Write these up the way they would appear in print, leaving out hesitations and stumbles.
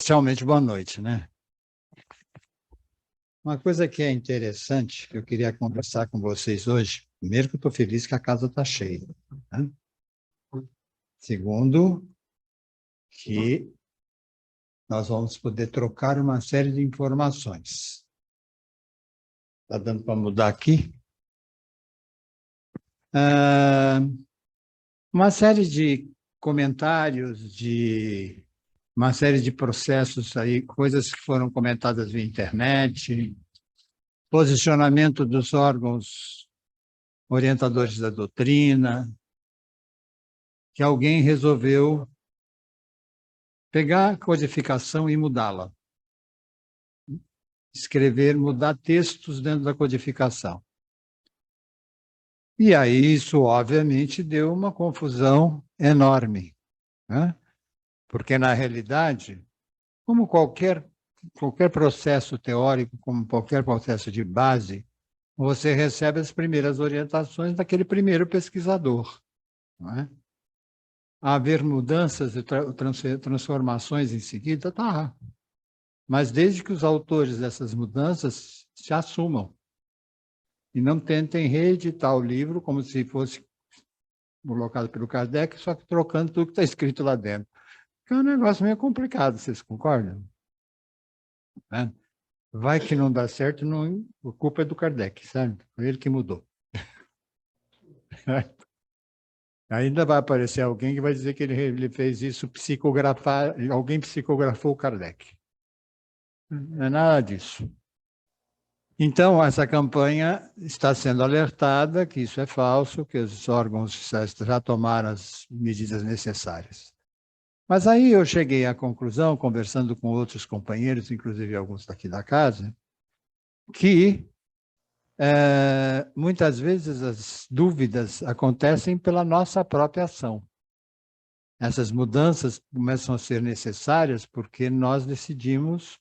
Especialmente boa noite, né? Uma coisa que é interessante, que eu queria conversar com vocês hoje, primeiro que eu estou feliz que a casa está cheia, né? Segundo, que nós vamos poder trocar uma série de informações. Está dando para mudar aqui? Uma série de comentários, de uma série de processos aí, coisas que foram comentadas via internet, posicionamento dos órgãos orientadores da doutrina, que alguém resolveu pegar a codificação e mudá-la. Escrever, mudar textos dentro da codificação. E aí isso, obviamente, deu uma confusão enorme, né? Porque, na realidade, como qualquer processo teórico, como qualquer processo de base, você recebe as primeiras orientações daquele primeiro pesquisador, não é? Haver mudanças e transformações em seguida, tá. Mas desde que os autores dessas mudanças se assumam e não tentem reeditar o livro como se fosse colocado pelo Kardec, só que trocando tudo que está escrito lá dentro. Que é um negócio meio complicado, vocês concordam? Né? Vai que não dá certo, não, a culpa é do Kardec, sabe? Foi ele que mudou. Ainda vai aparecer alguém que vai dizer que ele fez isso psicografar, alguém psicografou o Kardec. Não é nada disso. Então, essa campanha está sendo alertada que isso é falso, que os órgãos já tomaram as medidas necessárias. Mas aí eu cheguei à conclusão, conversando com outros companheiros, inclusive alguns daqui da casa, que muitas vezes as dúvidas acontecem pela nossa própria ação. Essas mudanças começam a ser necessárias porque nós decidimos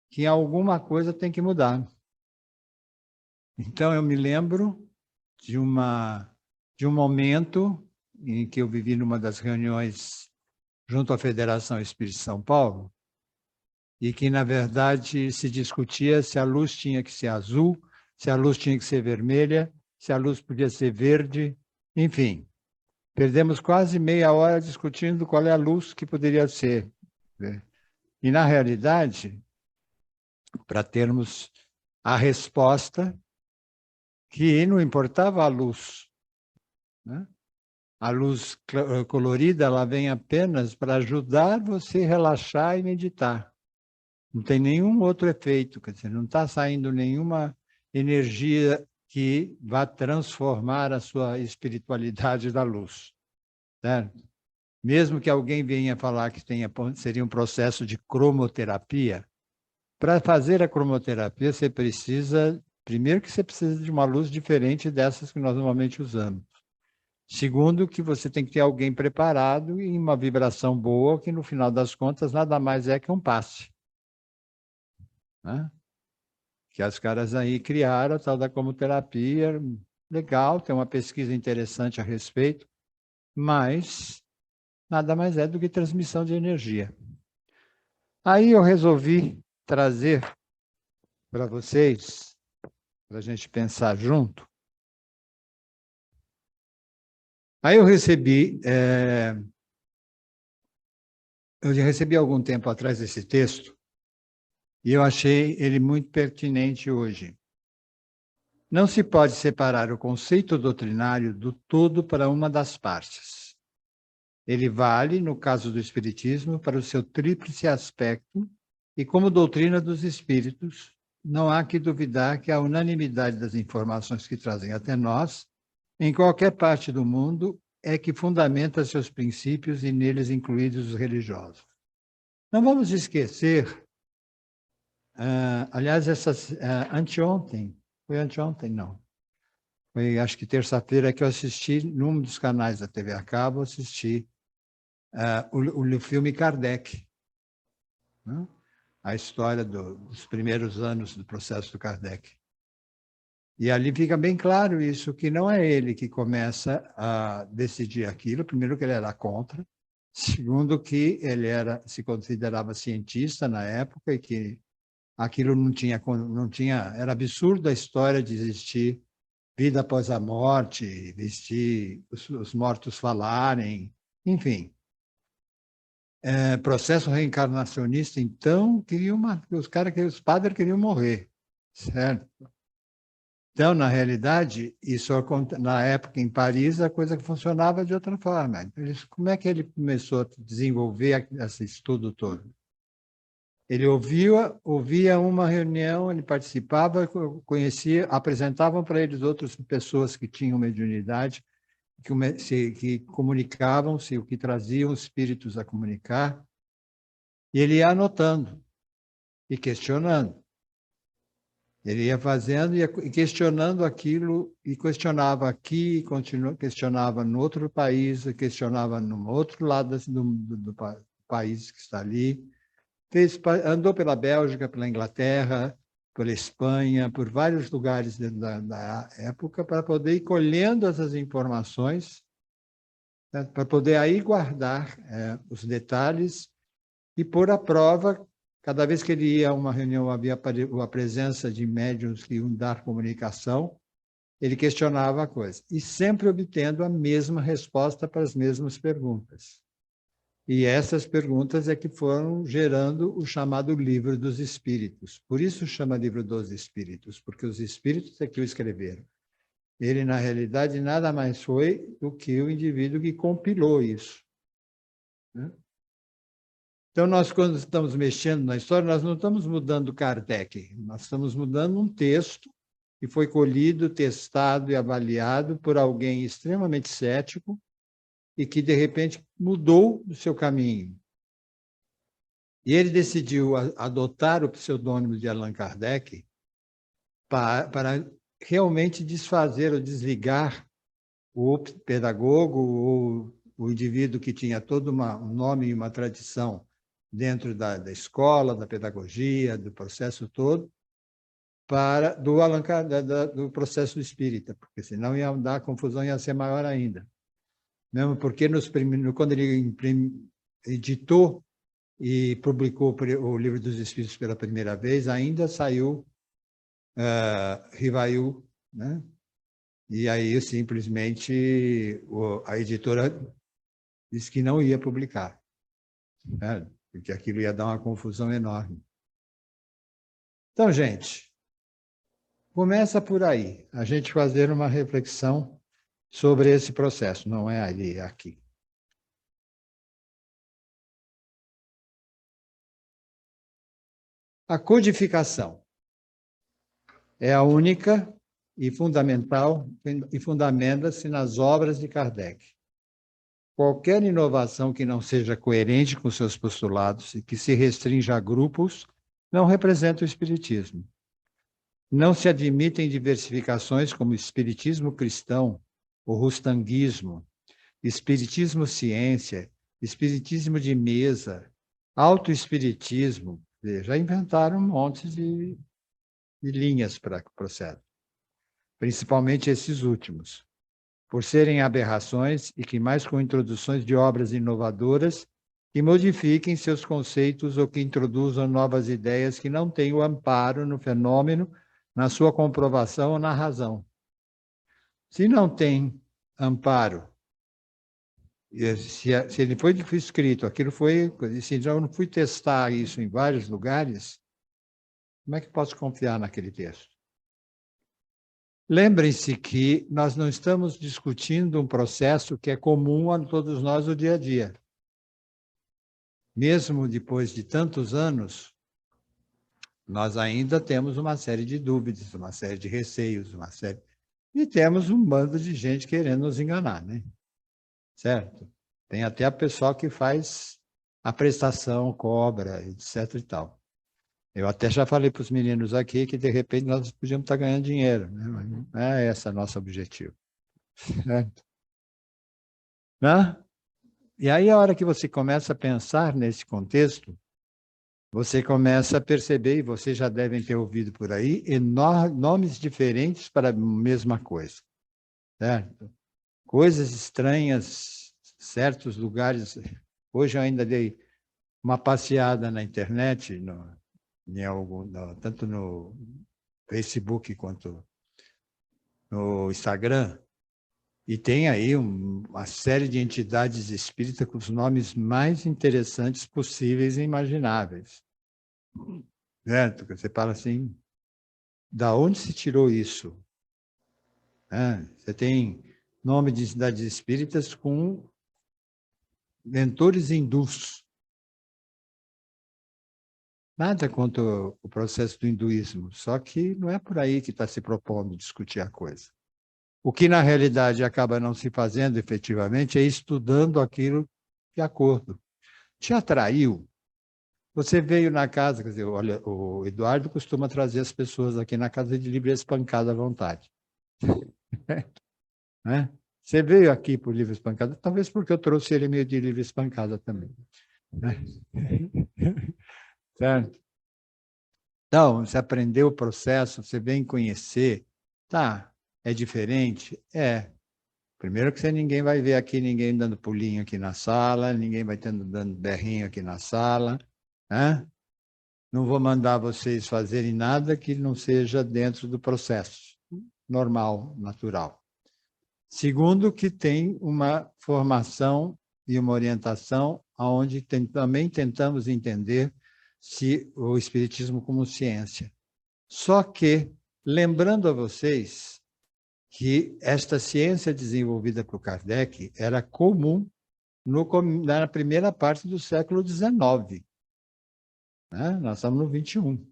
que alguma coisa tem que mudar. Então, eu me lembro de um momento em que eu vivi numa das reuniões junto à Federação Espírita de São Paulo, e que, na verdade, se discutia se a luz tinha que ser azul, se a luz tinha que ser vermelha, se a luz podia ser verde, enfim. Perdemos quase meia hora discutindo qual é a luz que poderia ser. E, na realidade, para termos a resposta, que não importava a luz, né? A luz colorida, ela vem apenas para ajudar você a relaxar e meditar. Não tem nenhum outro efeito, quer dizer, não está saindo nenhuma energia que vá transformar a sua espiritualidade da luz, certo? Mesmo que alguém venha falar que seria um processo de cromoterapia, para fazer a cromoterapia, você precisa, primeiro que você precisa de uma luz diferente dessas que nós normalmente usamos. Segundo, que você tem que ter alguém preparado e uma vibração boa, que no final das contas nada mais é que um passe, né? Que as caras aí criaram a tal da cromoterapia, legal, tem uma pesquisa interessante a respeito, mas nada mais é do que transmissão de energia. Aí eu resolvi trazer para vocês, para a gente pensar junto. Aí eu recebi algum tempo atrás esse texto, e eu achei ele muito pertinente hoje. Não se pode separar o conceito doutrinário do todo para uma das partes. Ele vale, no caso do Espiritismo, para o seu tríplice aspecto, e como doutrina dos espíritos, não há que duvidar que a unanimidade das informações que trazem até nós, em qualquer parte do mundo, é que fundamenta seus princípios e neles incluídos os religiosos. Não vamos esquecer, aliás, anteontem, foi anteontem, não. Foi, acho que terça-feira que eu assisti, num dos canais da TV a cabo, assisti o filme Kardec, né? A história dos primeiros anos do processo do Kardec. E ali fica bem claro isso, que não é ele que começa a decidir aquilo, primeiro que ele era contra, segundo que ele se considerava cientista na época e que aquilo não tinha, era absurdo a história de existir vida após a morte, existir os mortos falarem, enfim. Processo reencarnacionista, então, os padres queriam morrer, certo? Então, na realidade, na época em Paris, a coisa funcionava de outra forma. Então, como é que ele começou a desenvolver esse estudo todo? Ele ouvia uma reunião, ele participava, conhecia, apresentavam para eles outras pessoas que tinham mediunidade, que comunicavam-se, o que traziam os espíritos a comunicar, e ele ia anotando e questionando. Ele ia fazendo e questionando aquilo, e questionava aqui, questionava no outro país, questionava no outro lado do país que está ali. Andou pela Bélgica, pela Inglaterra, pela Espanha, por vários lugares da época, para poder ir colhendo essas informações, né, para poder aí guardar os detalhes e pôr à prova. Cada vez que ele ia a uma reunião, havia a presença de médiuns que iam dar comunicação, ele questionava a coisa, e sempre obtendo a mesma resposta para as mesmas perguntas. E essas perguntas é que foram gerando o chamado Livro dos Espíritos. Por isso chama Livro dos Espíritos, porque os Espíritos é que o escreveram. Ele, na realidade, nada mais foi do que o indivíduo que compilou isso, né? Então, nós, quando estamos mexendo na história, nós não estamos mudando Kardec, nós estamos mudando um texto que foi colhido, testado e avaliado por alguém extremamente cético e que, de repente, mudou o seu caminho. E ele decidiu adotar o pseudônimo de Allan Kardec para realmente desfazer ou desligar o pedagogo ou o indivíduo que tinha todo um nome e uma tradição dentro da escola, da pedagogia, do processo todo, do processo espírita, porque senão ia dar confusão, ia ser maior ainda. Mesmo porque quando ele editou e publicou o Livro dos Espíritos pela primeira vez, ainda saiu Rivail, né? E aí simplesmente a editora disse que não ia publicar, né? Porque aquilo ia dar uma confusão enorme. Então, gente, começa por aí, a gente fazer uma reflexão sobre esse processo, não é ali, é aqui. A codificação é a única e fundamental, e fundamenta-se nas obras de Kardec. Qualquer inovação que não seja coerente com seus postulados e que se restrinja a grupos não representa o espiritismo. Não se admitem diversificações como espiritismo cristão, o rustanguismo, espiritismo ciência, espiritismo de mesa, autoespiritismo. Já inventaram um monte de linhas para o processo, principalmente esses últimos, por serem aberrações e que mais com introduções de obras inovadoras que modifiquem seus conceitos ou que introduzam novas ideias que não têm o amparo no fenômeno, na sua comprovação ou na razão. Se não tem amparo, se ele foi escrito, se eu não fui testar isso em vários lugares, como é que posso confiar naquele texto? Lembrem-se que nós não estamos discutindo um processo que é comum a todos nós no dia a dia. Mesmo depois de tantos anos, nós ainda temos uma série de dúvidas, uma série de receios, e temos um bando de gente querendo nos enganar, né? Certo? Tem até a pessoa que faz a prestação, cobra, etc. e tal. Eu até já falei para os meninos aqui que, de repente, nós podíamos estar ganhando dinheiro, né? Mas não é esse o nosso objetivo. Certo? Né? E aí, a hora que você começa a pensar nesse contexto, você começa a perceber, e vocês já devem ter ouvido por aí, nomes diferentes para a mesma coisa. Certo? Coisas estranhas, certos lugares Hoje eu ainda dei uma passeada na internet, tanto no Facebook quanto no Instagram, e tem aí uma série de entidades espíritas com os nomes mais interessantes possíveis e imagináveis. Certo? Você fala assim, da onde se tirou isso? Você tem nome de entidades espíritas com mentores hindus. Nada contra o processo do hinduísmo, só que não é por aí que está se propondo discutir a coisa. O que, na realidade, acaba não se fazendo efetivamente é estudando aquilo de acordo. Te atraiu? Você veio na casa, quer dizer, olha, o Eduardo costuma trazer as pessoas aqui na casa de livre espancada à vontade. Né? Você veio aqui por livre espancada, talvez porque eu trouxe ele meio de livre espancada também. Né? Certo? Então, você aprendeu o processo, você vem conhecer. Tá, é diferente? É. Primeiro que ninguém vai ver aqui, ninguém dando pulinho aqui na sala, ninguém vai dando berrinho aqui na sala. Né? Não vou mandar vocês fazerem nada que não seja dentro do processo normal, natural. Segundo, que tem uma formação e uma orientação onde também tentamos entender o Espiritismo como ciência. Só que, lembrando a vocês que esta ciência desenvolvida por Kardec era comum na primeira parte do século XIX. Né? Nós estamos no XXI.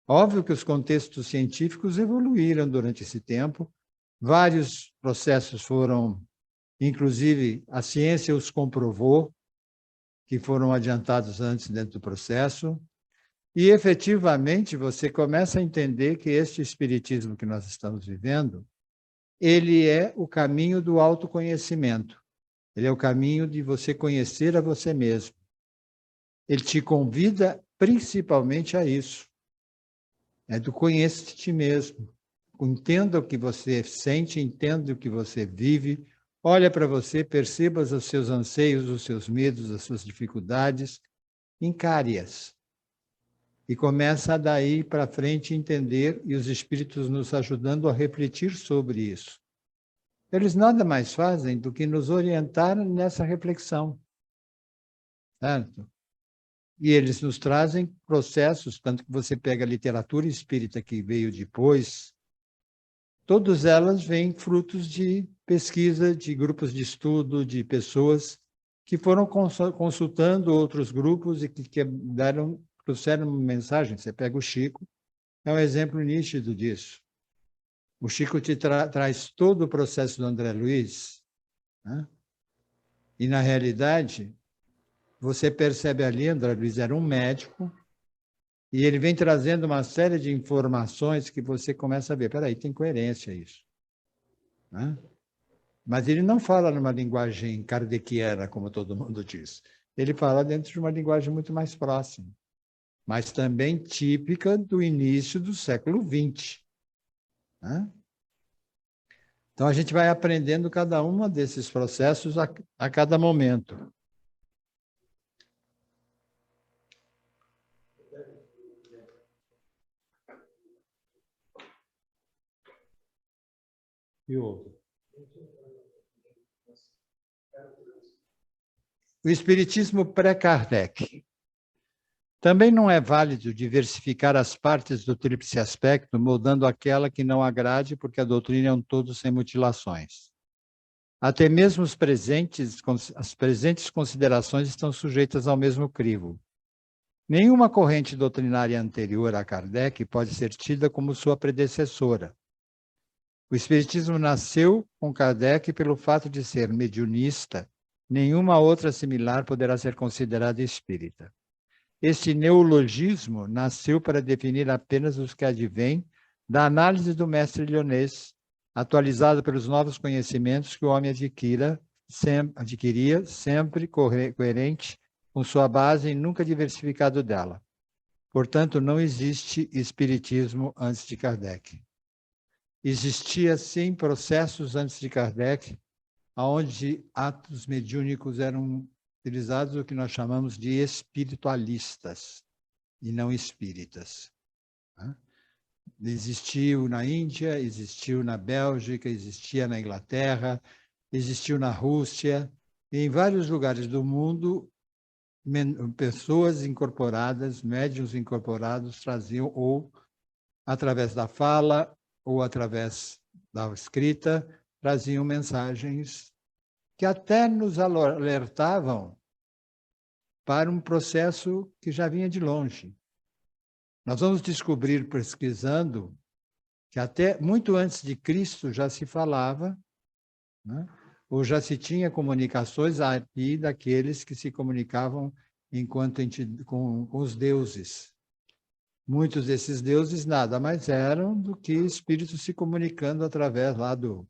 Óbvio que os contextos científicos evoluíram durante esse tempo, vários processos foram, inclusive a ciência os comprovou, que foram adiantados antes dentro do processo, e efetivamente você começa a entender que este espiritismo que nós estamos vivendo, ele é o caminho do autoconhecimento, ele é o caminho de você conhecer a você mesmo. Ele te convida principalmente a isso, é do conhecer-te mesmo. Entenda o que você sente, entenda o que você vive, olha para você, perceba os seus anseios, os seus medos, as suas dificuldades, encare-as. E começa daí para frente a entender, e os espíritos nos ajudando a refletir sobre isso. Eles nada mais fazem do que nos orientar nessa reflexão. Certo? E eles nos trazem processos, tanto que você pega a literatura espírita que veio depois, todas elas vêm frutos de pesquisa, de grupos de estudo, de pessoas que foram consultando outros grupos e que trouxeram uma mensagem. Você pega o Chico, é um exemplo nítido disso. O Chico te traz todo o processo do André Luiz, né? E, na realidade, você percebe ali, André Luiz era um médico, e ele vem trazendo uma série de informações que você começa a ver. Peraí, tem coerência isso. Né? Mas ele não fala numa linguagem kardeciana, como todo mundo diz. Ele fala dentro de uma linguagem muito mais próxima, mas também típica do início do século XX. Né? Então, a gente vai aprendendo cada um desses processos a cada momento. E outro? O Espiritismo pré-Kardec. Também não é válido diversificar as partes do tríplice aspecto, moldando aquela que não agrade, porque a doutrina é um todo sem mutilações. Até mesmo as presentes considerações estão sujeitas ao mesmo crivo. Nenhuma corrente doutrinária anterior a Kardec pode ser tida como sua predecessora. O Espiritismo nasceu com Kardec pelo fato de ser mediunista, nenhuma outra similar poderá ser considerada espírita. Este neologismo nasceu para definir apenas os que advêm da análise do mestre Lyonês, atualizada pelos novos conhecimentos que o homem adquiria, sempre coerente com sua base e nunca diversificado dela. Portanto, não existe espiritismo antes de Kardec. Existia, sim, processos antes de Kardec, onde atos mediúnicos eram utilizados o que nós chamamos de espiritualistas e não espíritas. Né? Existiu na Índia, existiu na Bélgica, existia na Inglaterra, existiu na Rússia, e em vários lugares do mundo, pessoas incorporadas, médiuns incorporados, traziam, ou através da fala, ou através da escrita, traziam mensagens que até nos alertavam para um processo que já vinha de longe. Nós vamos descobrir, pesquisando, que até muito antes de Cristo já se falava, né? Ou já se tinha comunicações aqui daqueles que se comunicavam enquanto com os deuses. Muitos desses deuses nada mais eram do que espíritos se comunicando através lá do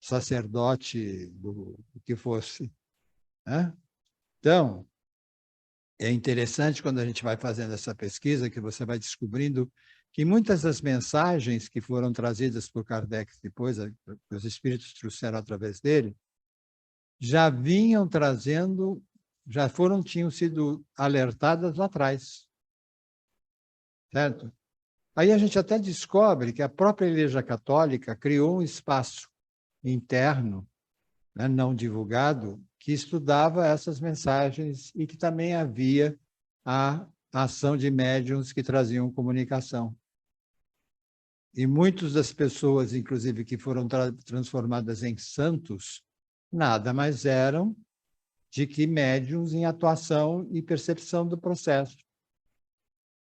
sacerdote, do que fosse. Né? Então, é interessante quando a gente vai fazendo essa pesquisa, que você vai descobrindo que muitas das mensagens que foram trazidas por Kardec depois, que os espíritos trouxeram através dele, já vinham trazendo, tinham sido alertadas lá atrás. Certo? Aí a gente até descobre que a própria Igreja Católica criou um espaço interno, né, não divulgado, que estudava essas mensagens e que também havia a ação de médiuns que traziam comunicação. E muitas das pessoas, inclusive, que foram transformadas em santos, nada mais eram de que médiuns em atuação e percepção do processo.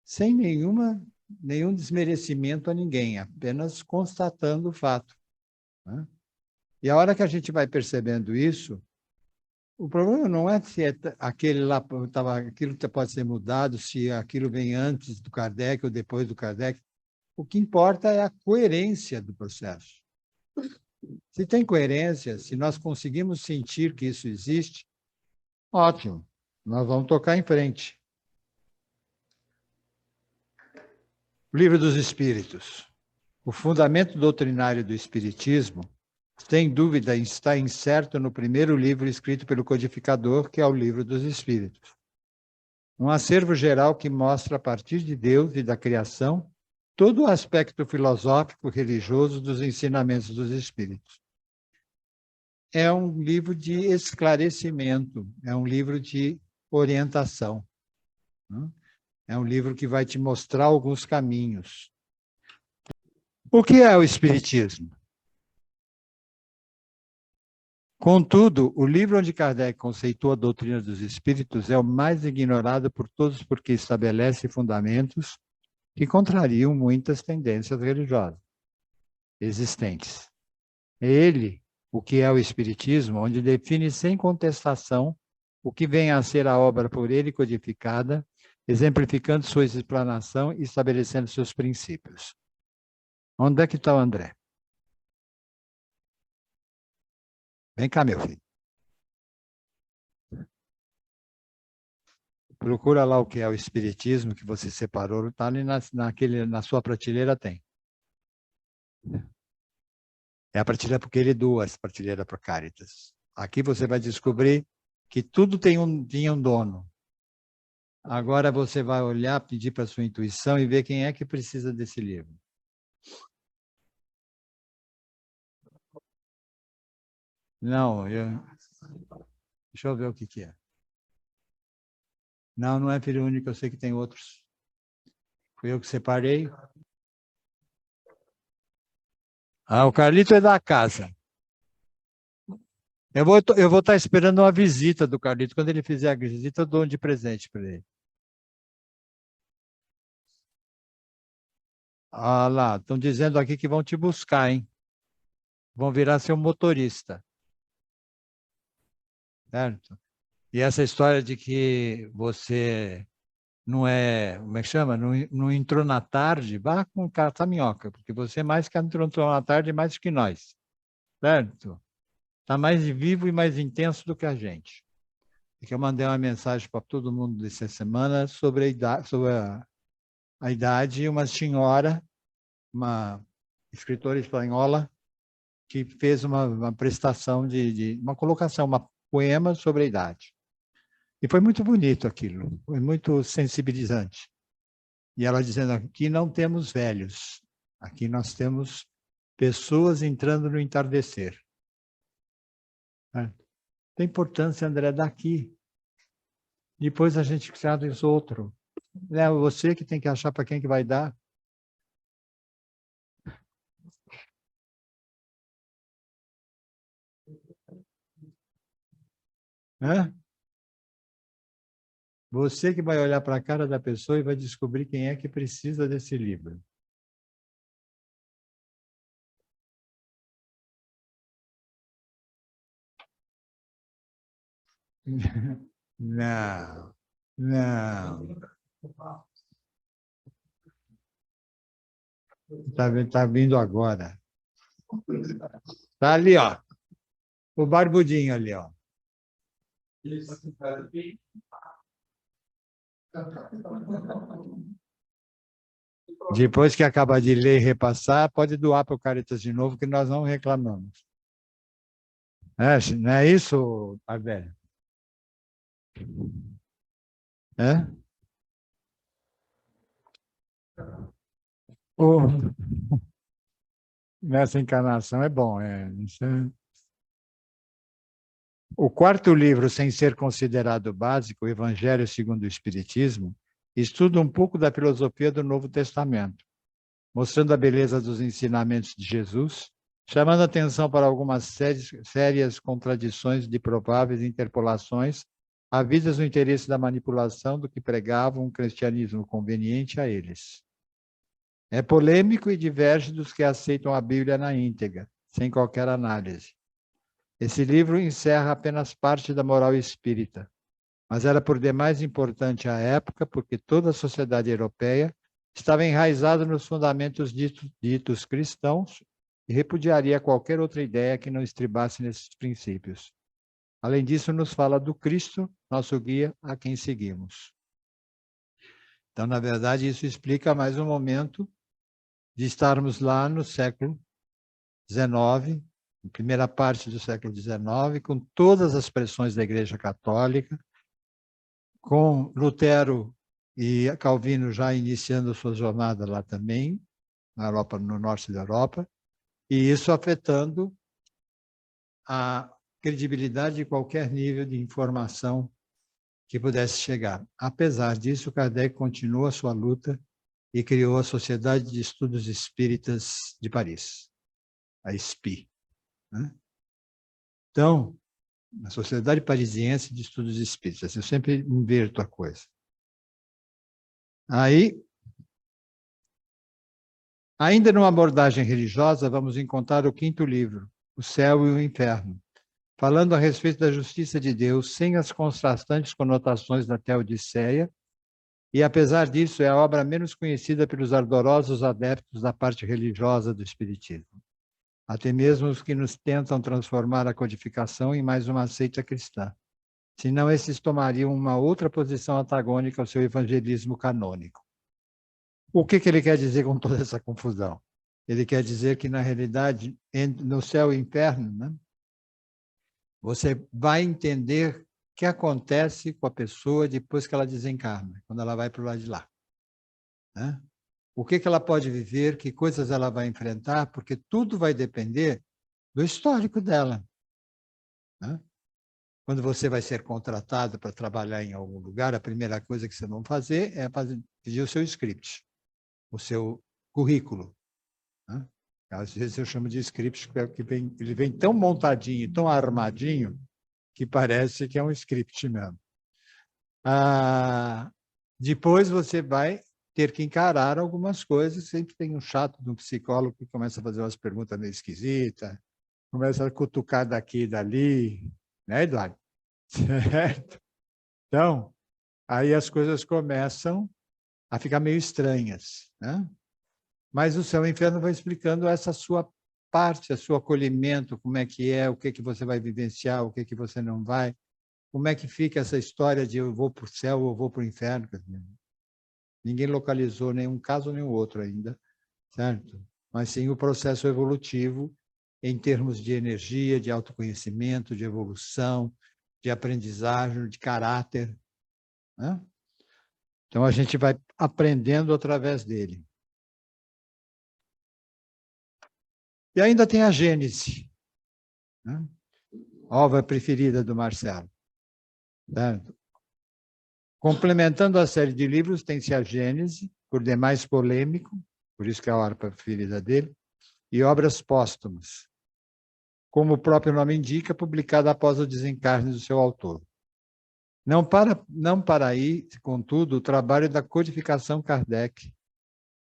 Sem nenhum desmerecimento a ninguém, apenas constatando o fato. Né? E a hora que a gente vai percebendo isso, o problema não é se aquilo pode ser mudado, se aquilo vem antes do Kardec ou depois do Kardec. O que importa é a coerência do processo. Se tem coerência, se nós conseguimos sentir que isso existe, ótimo, nós vamos tocar em frente. O Livro dos Espíritos. O fundamento doutrinário do Espiritismo, sem dúvida, está incerto no primeiro livro escrito pelo codificador, que é o Livro dos Espíritos. Um acervo geral que mostra, a partir de Deus e da criação, todo o aspecto filosófico religioso dos ensinamentos dos Espíritos. É um livro de esclarecimento, é um livro de orientação. É um livro que vai te mostrar alguns caminhos. O que é o Espiritismo? Contudo, o livro onde Kardec conceitua a doutrina dos espíritos é o mais ignorado por todos porque estabelece fundamentos que contrariam muitas tendências religiosas existentes. É ele, o que é o Espiritismo, onde define sem contestação o que vem a ser a obra por ele codificada, exemplificando sua explanação e estabelecendo seus princípios. Onde é que está o André? Vem cá, meu filho. Procura lá o que é o Espiritismo que você separou, está ali na sua prateleira, tem. É a prateleira porque ele doa essa prateleira para Caritas. Aqui você vai descobrir que tudo tinha um dono. Agora você vai olhar, pedir para a sua intuição e ver quem é que precisa desse livro. Não, deixa eu ver o que é. Não, não é filho único, eu sei que tem outros. Fui eu que separei. Ah, o Carlito é da casa. Eu vou estar esperando uma visita do Carlito. Quando ele fizer a visita, eu dou um de presente para ele. Ah lá, estão dizendo aqui que vão te buscar, hein? Vão virar seu motorista. Certo? E essa história de que você não é, como é que chama? Não entrou na tarde, vá com carta minhoca, porque você mais que entrou na tarde, mais que nós. Certo? Está mais vivo e mais intenso do que a gente. E que eu mandei uma mensagem para todo mundo dessa semana sobre a idade, uma senhora, uma escritora espanhola, que fez uma prestação uma colocação, uma poema sobre a idade. E foi muito bonito aquilo, foi muito sensibilizante. E ela dizendo, aqui não temos velhos, aqui nós temos pessoas entrando no entardecer. Tem importância, André, daqui. Depois a gente traz outro. É você que tem que achar para quem que vai dar. Hã? Você que vai olhar para a cara da pessoa e vai descobrir quem é que precisa desse livro. Não, não. Tá vindo agora. Tá ali, ó. O barbudinho ali, ó. Depois que acabar de ler e repassar, pode doar para o Caritas de novo, que nós não reclamamos. Não é isso, Abel? É? O... Nessa encarnação é bom. O quarto livro, sem ser considerado básico, o Evangelho segundo o Espiritismo, estuda um pouco da filosofia do Novo Testamento, mostrando a beleza dos ensinamentos de Jesus, chamando atenção para algumas sérias contradições de prováveis interpolações havidas no interesse da manipulação do que pregavam um cristianismo conveniente a eles. É polêmico e diverge dos que aceitam a Bíblia na íntegra, sem qualquer análise. Esse livro encerra apenas parte da moral espírita, mas era por demais importante à época, porque toda a sociedade europeia estava enraizada nos fundamentos ditos cristãos e repudiaria qualquer outra ideia que não estribasse nesses princípios. Além disso, nos fala do Cristo, nosso guia, a quem seguimos. Então, na verdade, isso explica mais um momento de estarmos lá no século XIX, na primeira parte do século XIX, com todas as pressões da Igreja Católica, com Lutero e Calvino já iniciando sua jornada lá também, na Europa, no norte da Europa, e isso afetando a credibilidade de qualquer nível de informação que pudesse chegar. Apesar disso, Kardec continua a sua luta e criou a Sociedade de Estudos Espíritas de Paris, a SPI. Né? Então, a Sociedade Parisiense de Estudos Espíritas, eu sempre inverto a coisa. Aí, ainda numa abordagem religiosa, vamos encontrar o quinto livro, O Céu e o Inferno, falando a respeito da justiça de Deus, sem as contrastantes conotações da Teodiceia, e apesar disso, é a obra menos conhecida pelos ardorosos adeptos da parte religiosa do Espiritismo. Até mesmo os que nos tentam transformar a codificação em mais uma seita cristã. Senão, esses tomariam uma outra posição antagônica ao seu evangelismo canônico. O que ele quer dizer com toda essa confusão? Ele quer dizer que, na realidade, no céu e inferno, né, você vai entender o que acontece com a pessoa depois que ela desencarna, quando ela vai para o lado de lá. Né? O que ela pode viver, que coisas ela vai enfrentar, porque tudo vai depender do histórico dela. Né? Quando você vai ser contratado para trabalhar em algum lugar, a primeira coisa que você vai fazer é pedir o seu script, o seu currículo. Né? Às vezes eu chamo de script, porque ele vem tão montadinho, tão armadinho, que parece que é um script mesmo. Depois você vai ter que encarar algumas coisas, sempre tem um chato de um psicólogo que começa a fazer umas perguntas meio esquisitas, começa a cutucar daqui e dali, né, Eduardo? Certo? Então, aí as coisas começam a ficar meio estranhas, né? Mas o Céu e o Inferno vai explicando essa sua parte, o seu acolhimento, como é que é, o que que você vai vivenciar, o que que você não vai, como é que fica essa história de eu vou para o céu ou vou para o inferno. Ninguém localizou nenhum caso nem o outro ainda, certo? Mas sim o processo evolutivo em termos de energia, de autoconhecimento, de evolução, de aprendizagem, de caráter, né? Então, a gente vai aprendendo através dele. E ainda tem a Gênese, né? Obra preferida do Marcelo. Certo? Complementando a série de livros, tem-se a Gênese, por demais polêmico, por isso que é a obra preferida dele, e obras póstumas, como o próprio nome indica, publicada após o desencarne do seu autor. Não para aí, contudo, o trabalho da codificação Kardec.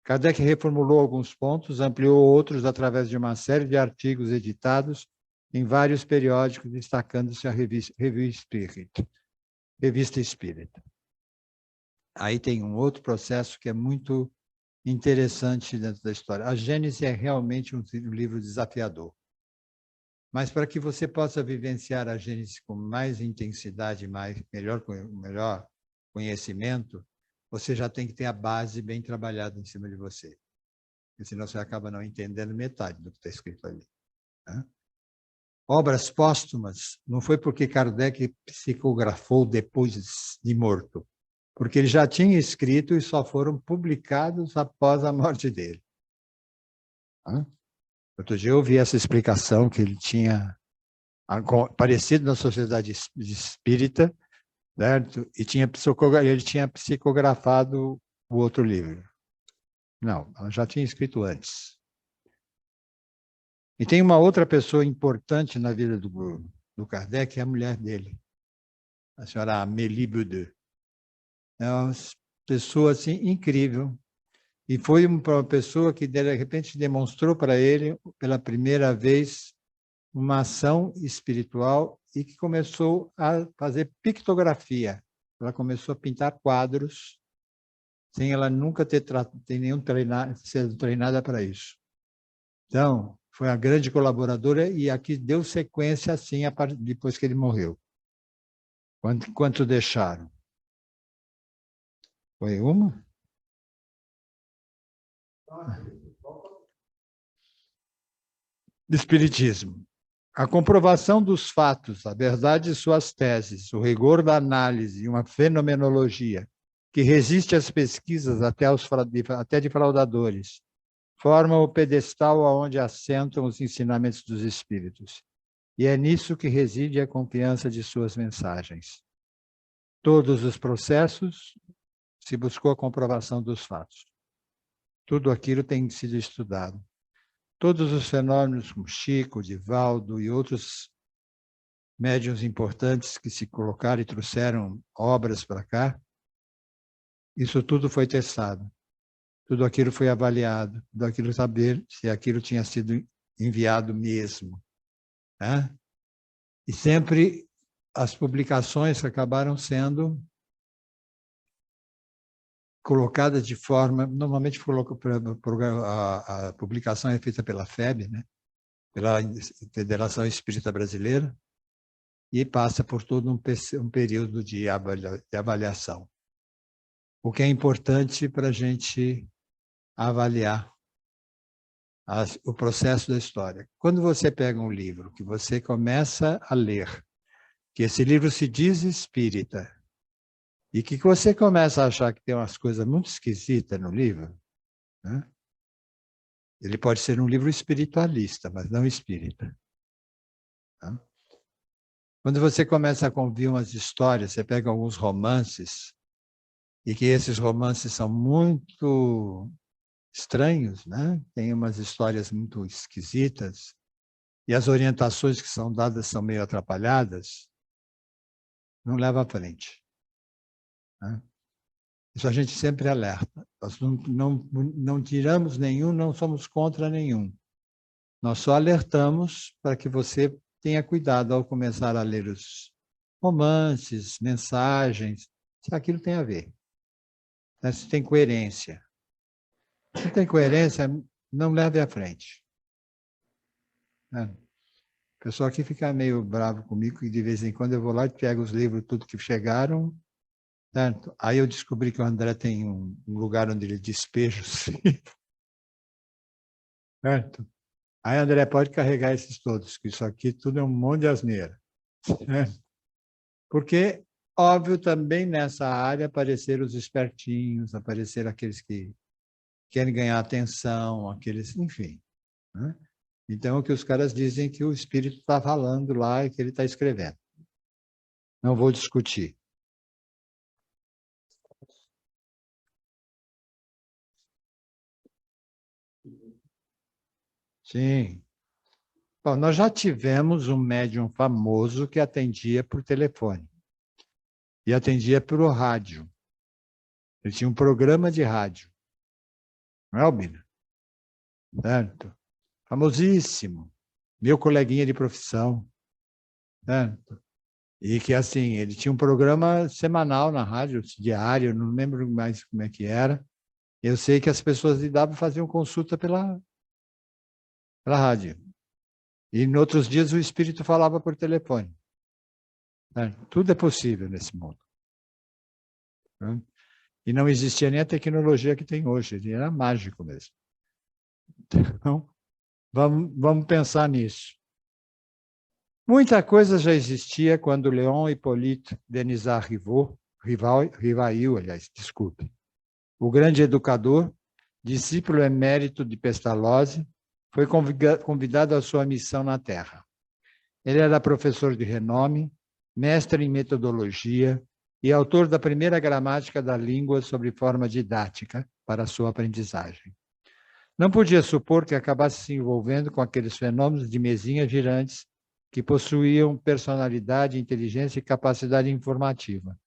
Kardec reformulou alguns pontos, ampliou outros através de uma série de artigos editados em vários periódicos, destacando-se a Revista Espírita. Aí tem um outro processo que é muito interessante dentro da história. A Gênese é realmente um livro desafiador. Mas para que você possa vivenciar a Gênese com mais intensidade, melhor conhecimento, você já tem que ter a base bem trabalhada em cima de você. Porque senão você acaba não entendendo metade do que está escrito ali, né? Obras póstumas, não foi porque Kardec psicografou depois de morto, porque ele já tinha escrito e só foram publicados após a morte dele. Outro dia eu ouvi essa explicação que ele tinha aparecido na Sociedade Espírita, certo? E ele tinha psicografado o outro livro. Não, ela já tinha escrito antes. E tem uma outra pessoa importante na vida do Kardec, que é a mulher dele, a senhora Amélie Boudeux. É uma pessoa assim, incrível. E foi uma pessoa que, de repente, demonstrou para ele, pela primeira vez, uma ação espiritual e que começou a fazer pictografia. Ela começou a pintar quadros, sem ela nunca ter sido treinada para isso. Então, foi a grande colaboradora e aqui deu sequência assim, depois que ele morreu. Quanto deixaram? Foi uma? Espiritismo. A comprovação dos fatos, a verdade de suas teses, o rigor da análise e uma fenomenologia que resiste às pesquisas até de fraudadores, formam o pedestal aonde assentam os ensinamentos dos espíritos. E é nisso que reside a confiança de suas mensagens. Todos os processos se buscou a comprovação dos fatos. Tudo aquilo tem sido estudado. Todos os fenômenos, como Chico, Divaldo e outros médiuns importantes que se colocaram e trouxeram obras para cá, isso tudo foi testado. Tudo aquilo foi avaliado, tudo aquilo saber se aquilo tinha sido enviado mesmo, né? E sempre as publicações acabaram sendo colocadas de forma, normalmente a publicação é feita pela FEB, né? Pela Federação Espírita Brasileira, e passa por todo um período de avaliação. O que é importante para a gente avaliar o processo da história. Quando você pega um livro que você começa a ler, que esse livro se diz espírita, e que você começa a achar que tem umas coisas muito esquisitas no livro, né? Ele pode ser um livro espiritualista, mas não espírita. Tá? Quando você começa a convir umas histórias, você pega alguns romances, e que esses romances são muito estranhos, né? Tem umas histórias muito esquisitas, e as orientações que são dadas são meio atrapalhadas, não leva à frente, né? Isso a gente sempre alerta. Nós não tiramos nenhum, não somos contra nenhum. Nós só alertamos para que você tenha cuidado ao começar a ler os romances, mensagens, se aquilo tem a ver, né? Se tem coerência. Se tem coerência, não leve à frente, né? O pessoal aqui fica meio bravo comigo e de vez em quando eu vou lá e pego os livros, tudo que chegaram, certo? Aí eu descobri que o André tem um lugar onde ele despeja os livros, certo? Aí, André, pode carregar esses todos, que isso aqui tudo é um monte de asneira, certo? Porque, óbvio, também nessa área apareceram os espertinhos, apareceram aqueles que querem ganhar atenção, aqueles, enfim. Né? Então, o que os caras dizem que o espírito está falando lá e que ele está escrevendo. Não vou discutir. Sim. Bom, nós já tivemos um médium famoso que atendia por telefone. E atendia pelo rádio. Ele tinha um programa de rádio. Não é, Albina? Certo? Famosíssimo. Meu coleguinha de profissão. Certo? E que, assim, ele tinha um programa semanal na rádio, diário, não lembro mais como é que era. Eu sei que as pessoas de W faziam consulta pela rádio. E em outros dias o espírito falava por telefone. Certo? Tudo é possível nesse mundo. Né? E não existia nem a tecnologia que tem hoje, ele era mágico mesmo. Então, vamos pensar nisso. Muita coisa já existia quando Léon Hippolyte Denisard Rivail, aliás, desculpe, o grande educador, discípulo emérito de Pestalozzi, foi convidado à sua missão na Terra. Ele era professor de renome, mestre em metodologia e autor da primeira gramática da língua sob forma didática para a sua aprendizagem. Não podia supor que acabasse se envolvendo com aqueles fenômenos de mesinhas girantes que possuíam personalidade, inteligência e capacidade informativa.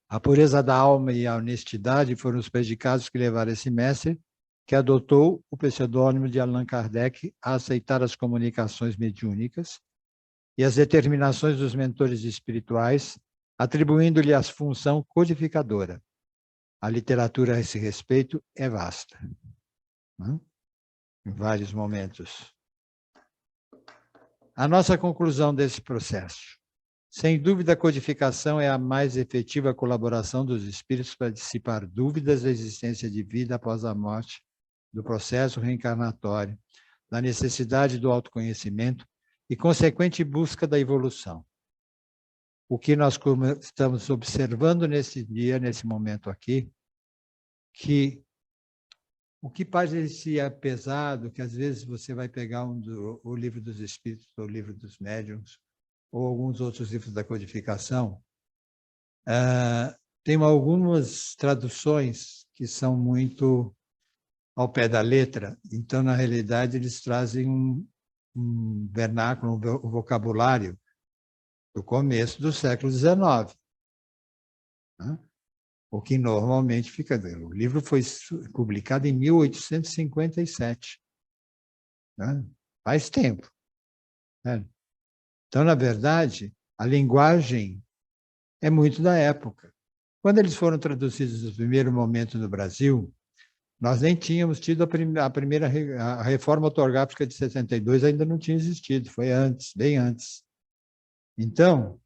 A pureza da alma e a honestidade foram os predicados que levaram esse mestre, que adotou o pseudônimo de Allan Kardec, a aceitar as comunicações mediúnicas e as determinações dos mentores espirituais, atribuindo-lhe a função codificadora. A literatura a esse respeito é vasta, né? Em vários momentos. A nossa conclusão desse processo. Sem dúvida, a codificação é a mais efetiva colaboração dos espíritos para dissipar dúvidas da existência de vida após a morte, do processo reencarnatório, da necessidade do autoconhecimento e consequente busca da evolução. O que nós estamos observando nesse dia, nesse momento aqui, que o que parecia pesado, que às vezes você vai pegar o livro dos Espíritos, ou o livro dos Médiuns, ou alguns outros livros da codificação, tem algumas traduções que são muito ao pé da letra, então, na realidade, eles trazem um vernáculo, um vocabulário do começo do século XIX. Né? O que normalmente fica... O livro foi publicado em 1857. Né? Faz tempo. Né? Então, na verdade, a linguagem é muito da época. Quando eles foram traduzidos no primeiro momento no Brasil, nós nem tínhamos tido a primeira... A reforma ortográfica de 62 ainda não tinha existido, foi antes, bem antes. Então,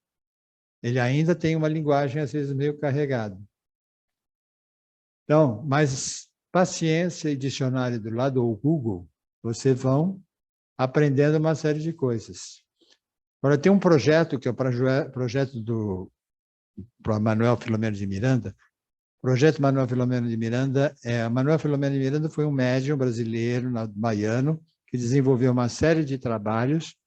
ele ainda tem uma linguagem, às vezes, meio carregada. Então, mas paciência e dicionário do lado, ou Google, vocês vão aprendendo uma série de coisas. Agora, tem um projeto, que é o projeto do Manuel Filomeno de Miranda. O projeto Manuel Filomeno de Miranda, Manuel Filomeno de Miranda foi um médium brasileiro, baiano, que desenvolveu uma série de trabalhos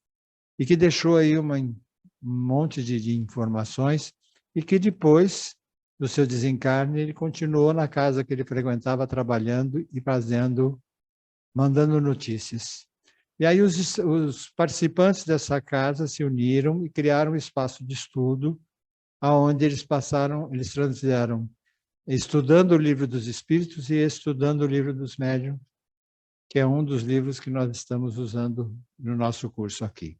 e que deixou aí um monte de informações e que depois do seu desencarne, ele continuou na casa que ele frequentava, trabalhando e mandando notícias. E aí os participantes dessa casa se uniram e criaram um espaço de estudo, onde eles transfizeram estudando o Livro dos Espíritos e estudando o Livro dos Médiuns, que é um dos livros que nós estamos usando no nosso curso aqui.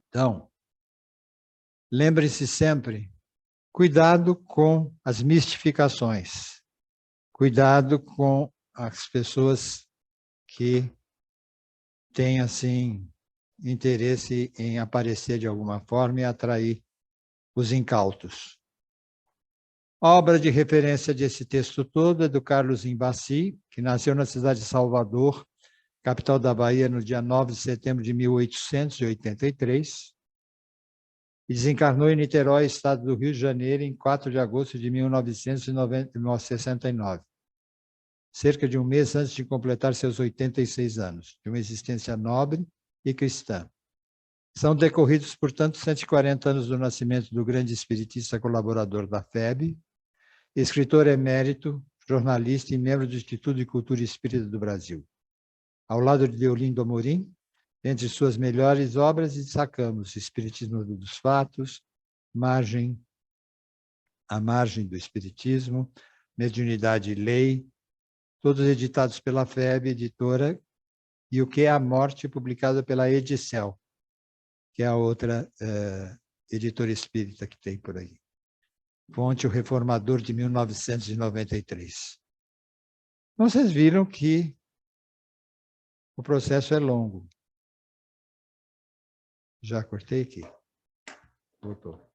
Então, lembre-se sempre, cuidado com as mistificações, cuidado com as pessoas que têm, assim, interesse em aparecer de alguma forma e atrair os incautos. A obra de referência desse texto todo é do Carlos Embassi, que nasceu na cidade de Salvador, capital da Bahia, no dia 9 de setembro de 1883. e desencarnou em Niterói, estado do Rio de Janeiro, em 4 de agosto de 1969, cerca de um mês antes de completar seus 86 anos, de uma existência nobre e cristã. São decorridos, portanto, 140 anos do nascimento do grande espiritista colaborador da FEB, escritor emérito, jornalista e membro do Instituto de Cultura Espírita do Brasil. Ao lado de Deolindo Amorim, entre suas melhores obras, destacamos Espiritismo dos Fatos, A Margem do Espiritismo, Mediunidade e Lei, todos editados pela FEB, editora, e O que é a Morte, publicado pela Edicel, que é a outra editora espírita que tem por aí. Fonte O Reformador, de 1993. Então, vocês viram que o processo é longo. Já cortei aqui. Voltou.